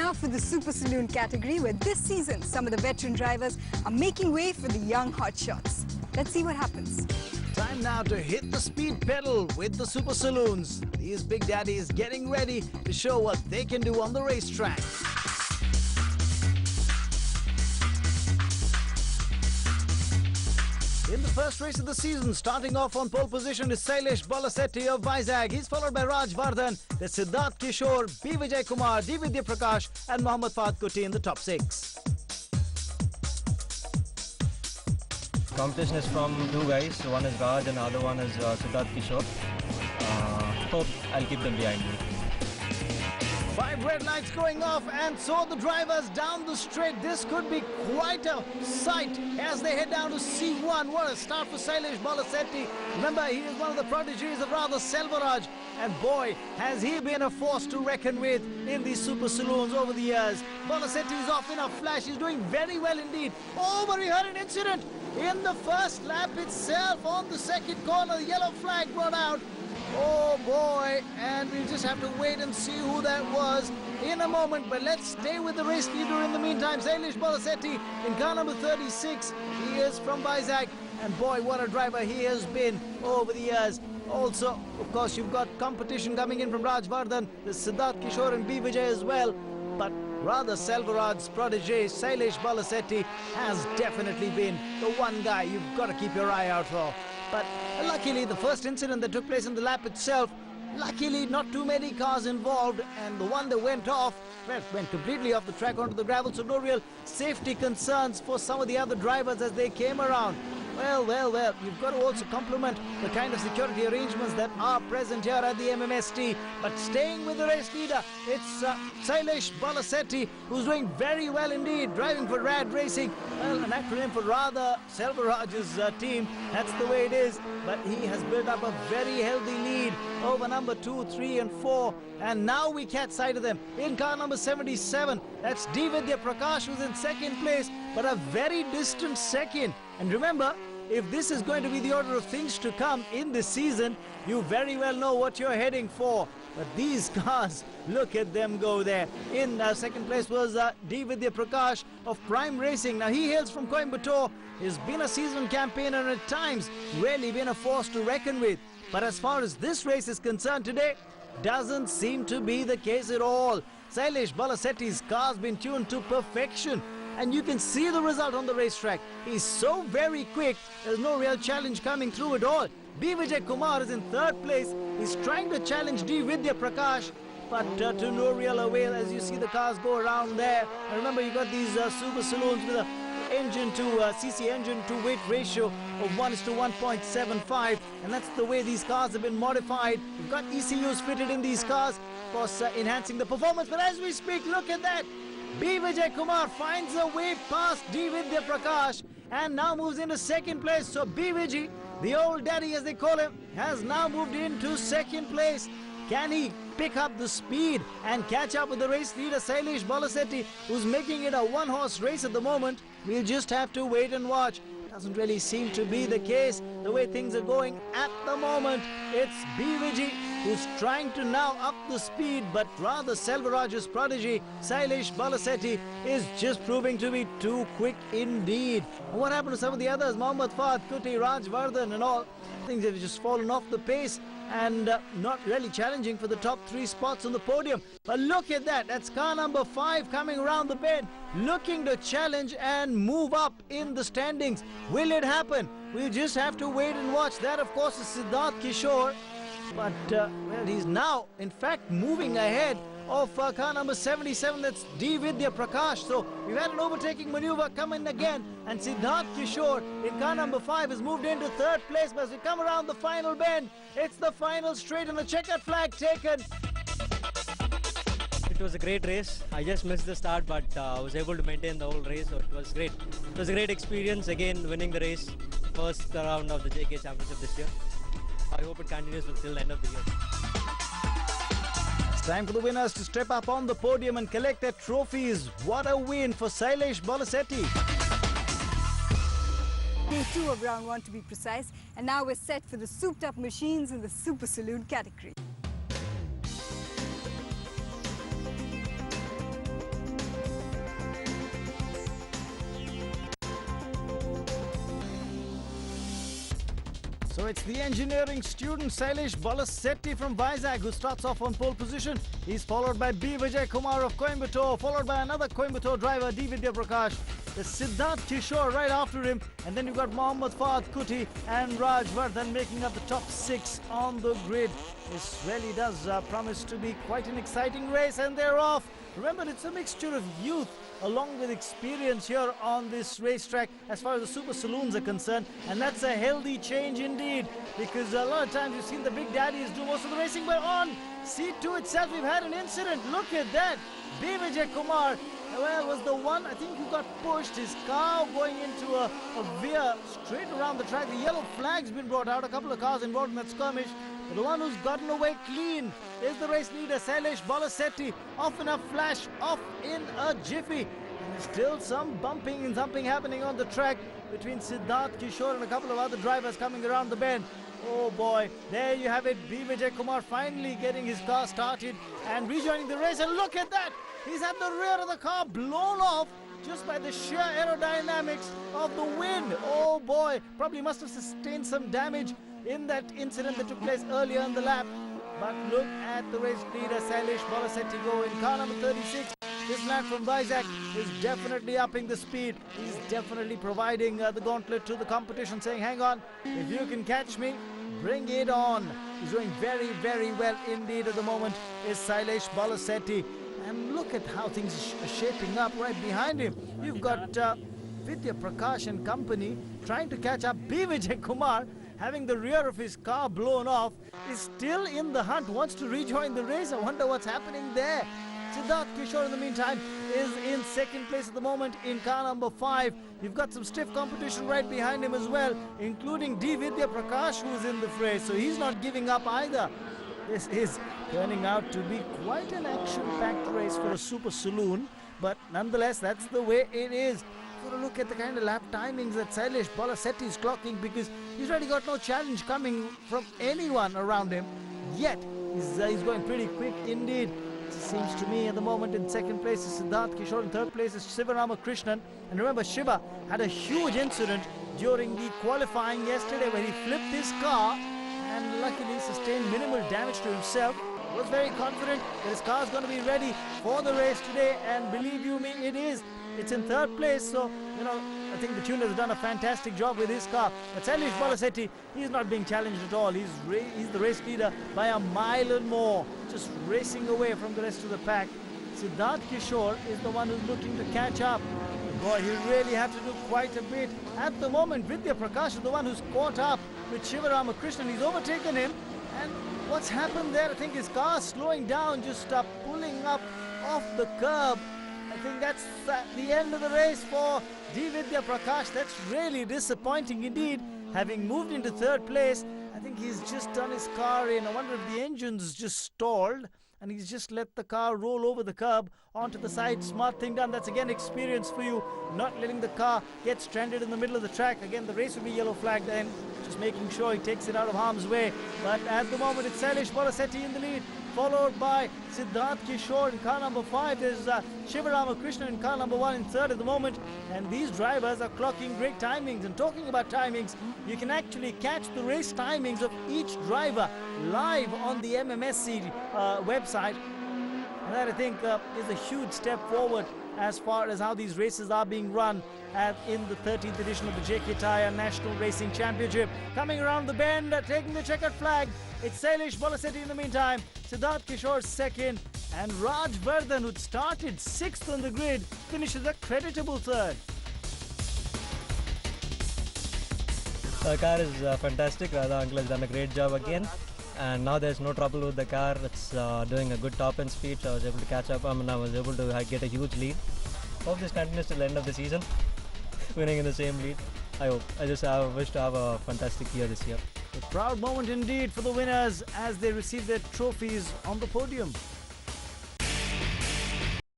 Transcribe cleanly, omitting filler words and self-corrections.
now for the Super Saloon category, where this season some of the veteran drivers are making way for the young hotshots. Let's see what happens. Time now to hit the speed pedal with the Super Saloons. These big daddies getting ready to show what they can do on the racetrack. In the first race of the season, starting off on pole position is Sailesh Balasetti of Vizag. He's followed by Raj Vardhan, there's Siddharth Kishore, B. Vijay Kumar, D. Vidya Prakash and Mohammad Fahad Kuti in the top 6. Competition is from two guys. One is Raj and the other one is Siddharth Kishore. Hope I'll keep them behind me. 5 red lights going off, and so the drivers down the straight. This could be quite a sight as they head down to C1. What a start for Sailesh Balasetti. Remember, he is one of the prodigies of Radha Selvaraj, and boy, has he been a force to reckon with in these Super Saloons over the years. Balasetti is off in a flash. He's doing very well indeed. Oh, but he had an incident in the first lap itself. On the second corner, the yellow flag brought out. Oh boy, and we'll just have to wait and see who that was in a moment. But let's stay with the race leader in the meantime. Sailesh Balasetti in car number 36. He is from Vizag, and boy, what a driver he has been over the years. Also, of course, you've got competition coming in from Raj Vardhan, there's Siddharth Kishore and B. Vijay as well. But Radha Selvaraj's protege, Sailesh Balasetti, has definitely been the one guy you've got to keep your eye out for. But luckily, the first incident that took place in the lap itself, luckily not too many cars involved, and the one that went off, well, went completely off the track onto the gravel, so no real safety concerns for some of the other drivers as they came around. Well, you've got to also compliment the kind of security arrangements that are present here at the MMST. But staying with the race leader, it's Sailesh Balasetti, who's doing very well indeed, driving for Rad Racing. Well, an acronym for Radha Selvaraj's team, that's the way it is. But he has built up a very healthy lead over number 2, 3 and 4. And now we catch sight of them in car number 77. That's D. Vidya Prakash, who's in second place, but a very distant second. And remember, if this is going to be the order of things to come in this season, you very well know what you're heading for. But these cars, look at them go there. In second place was D. Vidya Prakash of Prime Racing. Now, he hails from Coimbatore. He's been a seasoned campaigner and at times really been a force to reckon with. But as far as this race is concerned today, doesn't seem to be the case at all. Sailesh Balasetti's car's been tuned to perfection, and you can see the result on the racetrack. He's so very quick, there's no real challenge coming through at all. B. Vijay Kumar is in third place. He's trying to challenge D. Vidya Prakash, but to no real avail as you see the cars go around there. And remember, you got these Super Saloons with a engine to CC engine to weight ratio of 1:1.75, and that's the way these cars have been modified. You've got ECUs fitted in these cars, of course enhancing the performance. But as we speak, look at that, B. Vijay Kumar finds a way past D. Vidya Prakash and now moves into second place. So B. Vijay, the old daddy as they call him, has now moved into second place. Can he pick up the speed and catch up with the race leader Sailesh Balasetti, who's making it a one-horse race at the moment? We'll just have to wait and watch. Doesn't really seem to be the case the way things are going at the moment. It's B. Vijay who's trying to now up the speed, but Radha Selvaraj's prodigy Sailesh Balasetti is just proving to be too quick indeed. And what happened to some of the others? Mohammad Fahad Kuti, Raj Vardhan and all. Things have just fallen off the pace and not really challenging for the top 3 spots on the podium. But look at that, that's car number 5 coming around the bend, looking to challenge and move up in the standings. Will it happen? We'll just have to wait and watch. That, of course, is Siddharth Kishore. But, well, he's now, in fact, moving ahead of car number 77, that's D. Vidya Prakash. So we've had an overtaking maneuver coming again, and Siddharth Kishore in car number 5 has moved into third place. But as we come around the final bend, it's the final straight and the checkered flag taken. It was a great race. I just missed the start, but I was able to maintain the whole race, so it was great. It was a great experience, again winning the race, first round of the JK Championship this year. I hope it continues until the end of the year. It's time for the winners to step up on the podium and collect their trophies. What a win for Sailesh Balasetti. Day 2 of round 1 to be precise, and now we're set for the souped up machines in the Super Saloon category. So it's the engineering student Sailesh Balasetti from Vizag who starts off on pole position. He's followed by B. Vijay Kumar of Coimbatore, followed by another Coimbatore driver, D. Vidya Prakash. There's Siddharth Kishore right after him, and then you've got Mohammad Fahad Kuti and Raj Vardhan making up the top 6 on the grid. This really does promise to be quite an exciting race, and they're off. Remember, it's a mixture of youth along with experience here on this racetrack as far as the Super Saloons are concerned, and that's a healthy change indeed, because a lot of times you've seen the big daddies do most of the racing, but on C2 itself we've had an incident. Look at that. B. Vijay Kumar, well, was the one, I think, who got pushed. His car going into a veer straight around the track. The yellow flag's been brought out, a couple of cars involved in that skirmish. But the one who's gotten away clean is the race leader, Sailesh Balasetti. Off in a flash, off in a jiffy. And there's still some bumping and thumping happening on the track between Siddharth Kishore and a couple of other drivers coming around the bend. Oh boy, there you have it. B. Vijay Kumar finally getting his car started and rejoining the race. And look at that! He's had the rear of the car blown off just by the sheer aerodynamics of the wind. Oh boy, probably must have sustained some damage in that incident that took place earlier in the lap. But look at the race leader, Sailesh Balasetti, go in car number 36. This lad from Vizag is definitely upping the speed. He's definitely providing the gauntlet to the competition, saying, hang on, if you can catch me, bring it on. He's doing very, very well indeed at the moment, is Sailesh Balasetti. And look at how things are shaping up right behind him. You've got Vidya Prakash and company trying to catch up. B. Vijay Kumar, having the rear of his car blown off, is still in the hunt, wants to rejoin the race. I wonder what's happening there. Siddharth Kishore, in the meantime, is in second place at the moment in car number 5. You've got some stiff competition right behind him as well, including D. Vidya Prakash, who's in the fray, so he's not giving up either. This is turning out to be quite an action-packed race for a Super Saloon, but nonetheless, that's the way it is. You've got to look at the kind of lap timings that Sailesh Balasetti is clocking, because he's really got no challenge coming from anyone around him. Yet, he's going pretty quick indeed. It seems to me at the moment in second place is Siddharth Kishore, in third place is Shiva Ramakrishnan. And remember, Shiva had a huge incident during the qualifying yesterday where he flipped his car and luckily sustained minimal damage to himself. Was very confident that his car is going to be ready for the race today, and believe you me, it is. It's in third place, so, you know, I think the tuner has done a fantastic job with his car. But Sailesh Balasetti, he's not being challenged at all. He's the race leader by a mile and more, just racing away from the rest of the pack. Siddharth Kishore is the one who's looking to catch up. Boy, he'll really have to do quite a bit. At the moment, Vidya Prakash is the one who's caught up with Shiva Ramakrishnan. He's overtaken him, and what's happened there, I think his car slowing down, just pulling up off the curb. I think that's the end of the race for D. Vidya Prakash. That's really disappointing indeed. Having moved into third place, I think he's just done his car in. I wonder if the engine's just stalled and he's just let the car roll over the curb onto the side. Smart thing done. That's again experience for you, not letting the car get stranded in the middle of the track. Again, the race will be yellow flag then, just making sure he takes it out of harm's way. But at the moment, it's Sailesh Balasetti in the lead, followed by Siddharth Kishore in car number 5. There's Shiva Ramakrishnan in car number 1 in third at the moment. And these drivers are clocking great timings. And talking about timings, you can actually catch the race timings of each driver live on the MMSC website. And that, I think, is a huge step forward as far as how these races are being run in the 13th edition of the JK Tyre National Racing Championship. Coming around the bend, taking the checkered flag, it's Sailesh Balasetti in the meantime, Siddharth Kishore second, and Raj Vardhan, who started 6th on the grid, finishes a creditable 3rd. The car is fantastic. Radha uncle has done a great job again. And now there's no trouble with the car. It's doing a good top end speed, so I was able to catch up. I was able to get a huge lead. Hope this continues till the end of the season, winning in the same lead. I hope. I just wish to have a fantastic year this year. A proud moment indeed for the winners as they receive their trophies on the podium.